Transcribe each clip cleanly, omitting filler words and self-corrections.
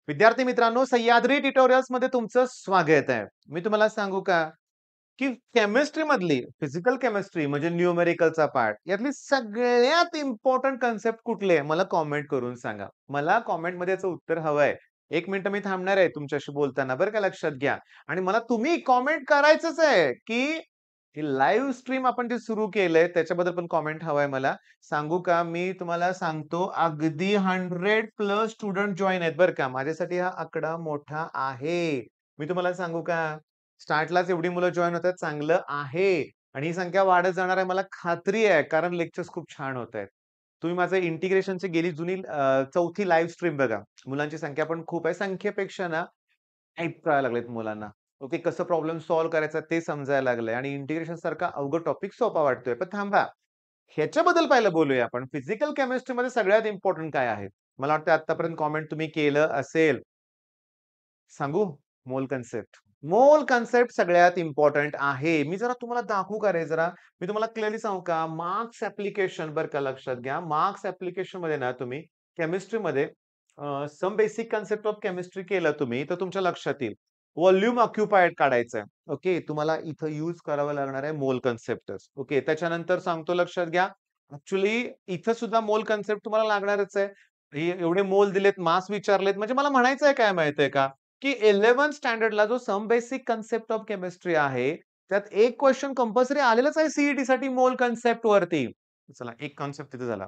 विद्यार्थी मित्रांनो, सह्याद्री ट्युटोरियल्समध्ये तुमचं स्वागत आहे. मी तुम्हाला सांगू का, की केमिस्ट्रीमधली फिजिकल केमिस्ट्री म्हणजे न्यूमेरिकलचा पार्ट, यातली सगळ्यात इम्पोर्टंट कन्सेप्ट कुठली आहे? मला कमेंट करून सांगा. मला कमेंटमध्ये याचं उत्तर हवंय. 1 मिनिट मी थांबणार आहे तुमच्याशी बोलताना बरं का, लक्षात घ्या. आणि मला तुम्ही कमेंट करायचंच आहे, की ही लाईव्ह स्ट्रीम आपण जे सुरू केलंय त्याच्याबद्दल पण कमेंट हवाय मला. सांगू का, मी तुम्हाला सांगतो अगदी 100 प्लस स्टुडंट जॉइन आहेत बरं का. माझ्यासाठी हा आकडा मोठा आहे. मी तुम्हाला सांगू का, स्टार्टलाच एवढी मुलं जॉइन होतात चांगलं आहे आणि ही संख्या वाढत जाणार आहे मला खात्री आहे. कारण लेक्चर्स खूप छान होतायत. तुम्ही माझं इंटिग्रेशनची गेली जुनी 4थी लाईव्ह स्ट्रीम बघा. मुलांची संख्या पण खूप आहे. संख्येपेक्षा ना टाइप कळायला लागलेत मुलांना. ओके, कसं प्रॉब्लेम सॉल्व्ह करायचा ते समजायला लागलंय आणि इंटिग्रेशन सारखा अवघड टॉपिक सोपा वाटतोय. पण थांबा, ह्याच्याबद्दल पहिलं बोलूया आपण. फिजिकल केमिस्ट्रीमध्ये सगळ्यात इम्पोर्टंट काय आहे? मला वाटतं आत्तापर्यंत कमेंट तुम्ही केलं असेल. सांगू? मोल कन्सेप्ट. मोल कन्सेप्ट सगळ्यात इम्पोर्टंट आहे. मी जरा तुम्हाला दाखवू का रे जरा? मी तुम्हाला क्लिअरली सांगू का? मार्क्स ॲप्लिकेशन बरं का, लक्षात घ्या. मार्क्स ॲप्लिकेशनमध्ये ना तुम्ही केमिस्ट्रीमध्ये some basic concept of chemistry केलं तुम्ही, तर तुमच्या लक्षात येईल. व्हॉल्यूम ऑक्युपायड काढायचं ओके. तुम्हाला इथं यूज करावं लागणार आहे मोल कन्सेप्टच. ओके. त्याच्यानंतर सांगतो लक्षात घ्या. ॲक्चुअली इथं सुद्धा मोल कन्सेप्ट तुम्हाला लागणारच आहे. हे एवढे मोल दिलेत, मास विचारलेत म्हणजे मला म्हणायचं आहे काय माहिती का? की 11th स्टँडर्डला जो some basic concept of chemistry आहे, त्यात एक क्वेशन कंपल्सरी आलेलाच आहे सी-ई-टीसाठी मोल कन्सेप्ट वरती. चला एक कन्सेप्ट तिथे झाला.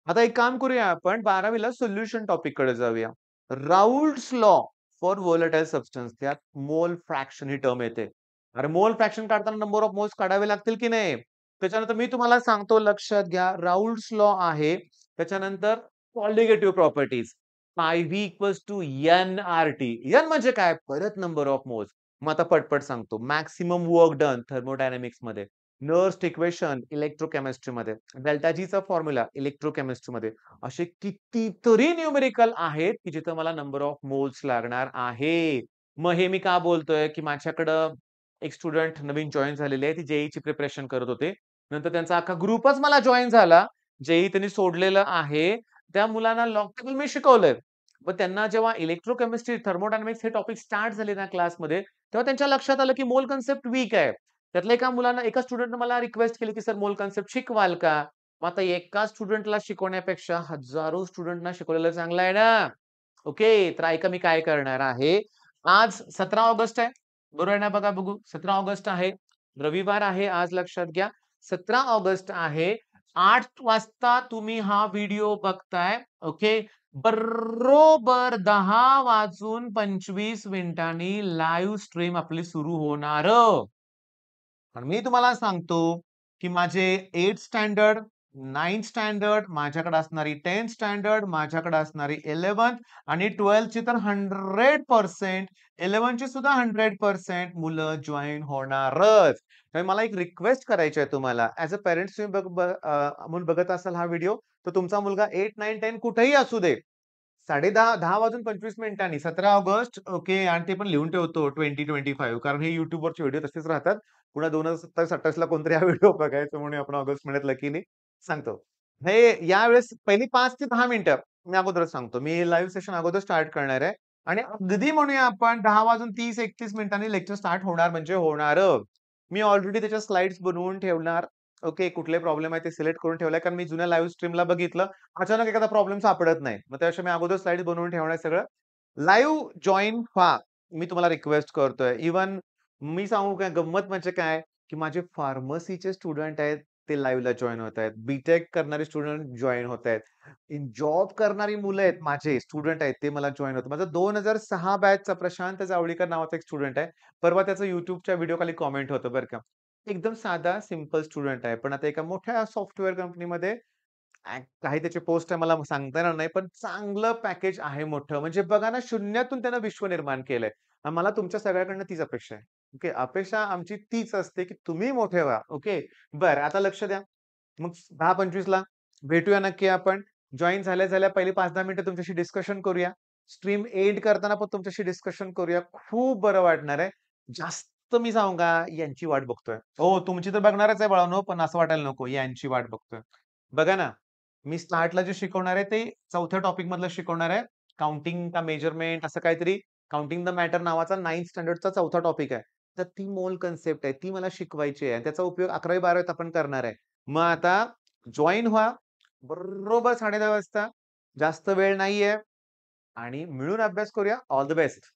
आता एक काम करूया आपण 12वीला सोल्युशन टॉपिककडे जाऊया. राउल्ड्स लॉ फॉर व्होलेटाइल सबस्टन्स त्यात मोल फ्रॅक्शन ही टर्म येते. अरे मोल फ्रॅक्शन काढताना नंबर ऑफ मोल्स काढावे लागतील की नाही? त्याच्यानंतर मी तुम्हाला सांगतो लक्षात घ्या. राउल्ड्स लॉ आहे. त्याच्यानंतर colligative properties. phi-v equals to N R T. N म्हणजे काय? परत नंबर ऑफ मोल्स. मग आता पटपट सांगतो. मॅक्सिमम वर्क डन थर्मोडायनामिक्समध्ये. नर्स्ट इक्वेशन इलेक्ट्रोकेमिस्ट्रीमध्ये. डेल्टा जीचा फॉर्म्युला इलेक्ट्रोकेमिस्ट्रीमध्ये. असे कितीतरी न्यूमेरिकल आहेत, की जिथं मला नंबर ऑफ मोल्स लागणार आहे. मग हे मी का बोलतोय, की माझ्याकडं एक स्टुडंट नवीन जॉइन झालेले आहे. ती जे प्रिपरेशन करत होते. नंतर त्यांचा अख्खा ग्रुपच मला जॉइन झाला. जे त्यांनी सोडलेलं आहे. त्या मुलांना लॉग टेबल मी शिकवलंय. पण त्यांना जेव्हा इलेक्ट्रोकेमिस्ट्री, थर्मोडायनामिक्स हे टॉपिक स्टार्ट झाले ना क्लासमध्ये, तेव्हा त्यांच्या लक्षात आलं, की मोल कन्सेप्ट वीक आहे. त्यातल्या एका स्टुडंटने मला रिक्वेस्ट केली, की "सर मोल कन्सेप्ट शिकवाल का?" मग आता एका स्टुडंटला शिकवण्यापेक्षा हजारो स्टुडंटना शिकवलेलं चांगलं आहे ना. ओके. तर ऐका मी काय करणार आहे. आज 17 ऑगस्ट आहे. बरोबर आहे ना? बघा बघू. 17 ऑगस्ट आहे. रविवार आहे आज लक्षात घ्या. 17 ऑगस्ट आहे. 8 वाजता तुम्ही हा व्हिडिओ बघताय. ओके. बरोबर 10 वाजून 25 मिनिटांनी लाईव्ह स्ट्रीम आपली सुरू होणार. पण मी तुम्हाला सांगतो, की माझे 8th स्टँडर्ड, 9th स्टँडर्ड, माझ्याकडे असणारी 10th स्टँडर्ड, माझ्याकडे असणारी 11th आणि 12th ची तर 100% 11th ची सुद्धा 100% मुलं जॉइन होणारच. तर मला एक रिक्वेस्ट करायची आहे तुम्हाला. ॲज अ पेरेंट्स तुम्ही म्हणून बघत असाल हा व्हिडिओ, तर तुमचा मुलगा 8, 9, 10 कुठेही असू दे. 10:30 10 वाजून 25 मिनिटांनी 17 ऑगस्ट ओके आणि ते पण लिहून ठेवतो 2025 कारण हे YouTubeवरचे व्हिडिओ तसेच राहतात. पुन्हा 2027-28 ला कोणतरी हा व्हिडिओ बघायचा म्हणून आपण ऑगस्ट महिन्यात लकीली सांगतो. हे यावेळेस पहिली 5 ते 10 मिनिटं मी अगोदरच सांगतो. मी लाईव्ह सेशन अगोदर स्टार्ट करणार आहे आणि अगदी म्हणूया आपण 10 वाजून 30-31 मिनिटांनी लेक्चर स्टार्ट होणार म्हणजे होणार. मी ऑलरेडी त्याच्या स्लाइड्स बनवून ठेवणार. ओके. कुठले प्रॉब्लेम आहे ते सिलेक्ट करून ठेवलाय कारण मी जुन्या लाईव्ह स्ट्रीमला बघितलं. अचानक एखादा प्रॉब्लेम सापडत नाही. मग त्यापेक्षा मी अगोदर स्लाइड्स बनवून ठेवणार सगळं. लाईव्ह जॉइन व्हा. मी तुम्हाला रिक्वेस्ट करतोय. इव्हन मी सांगू काय गंमत म्हणजे काय, की माझे फार्मसीचे स्टुडंट आहेत, ते लाईव्हला जॉइन होतायत. बी-टेक करणारे स्टुडंट जॉइन होतायत. जॉब करणारी मुलं आहेत माझे स्टुडंट आहेत, ते मला जॉइन होतात. माझा 2006 बॅचचा प्रशांत जावळीकर नावाचा एक स्टुडंट आहे. परवा त्याचं YouTubeच्या व्हिडिओ खाली कमेंट होतं बरं का. एकदम साधा सिंपल स्टुडंट आहे. पण आता एका मोठ्या सॉफ्टवेअर कंपनीमध्ये काही त्याची पोस्ट आहे मला सांगता येणार नाही, पण चांगलं पॅकेज आहे मोठं. म्हणजे बघा ना, शून्यातून त्यानं विश्व निर्माण केलंय. आणि मला तुमच्या सगळ्याकडनं तीच अपेक्षा आहे. ओके. अपेक्षा आमची तीच असते, की तुम्ही मोठे व्हा. ओके. बरं आता लक्ष द्या. मग 10:25 ला भेटूया नक्की आपण. जॉइन झाल्या-झाल्या पहिली 5-10 मिनिटं तुमच्याशी डिस्कशन करूया. स्ट्रीम एंड करताना पण तुमच्याशी डिस्कशन करूया. खूप बरं वाटणार आहे. जास्त मी सांगू का, यांची वाट बघतोय. हो, तुमची तर बघणारच आहे बाळांनो, पण असं वाटायला नको, यांची वाट बघतोय. बघा ना, मी स्टार्टला जे शिकवणार आहे ते 4थ्या टॉपिक मधलं शिकवणार आहे. काउंटिंग का मेजरमेंट असं काहीतरी काउंटिंग द मॅटर नावाचा 9th स्टँडर्डचा 4था टॉपिक आहे. तर ती मोल कन्सेप्ट आहे. ती मला शिकवायची आहे आणि त्याचा उपयोग 11वी-12वीत आपण करणार आहे. मग आता जॉइन व्हा. बरोबर 10:30 वाजता. जास्त वेळ नाहीये आणि मिळून अभ्यास करूया. All the best.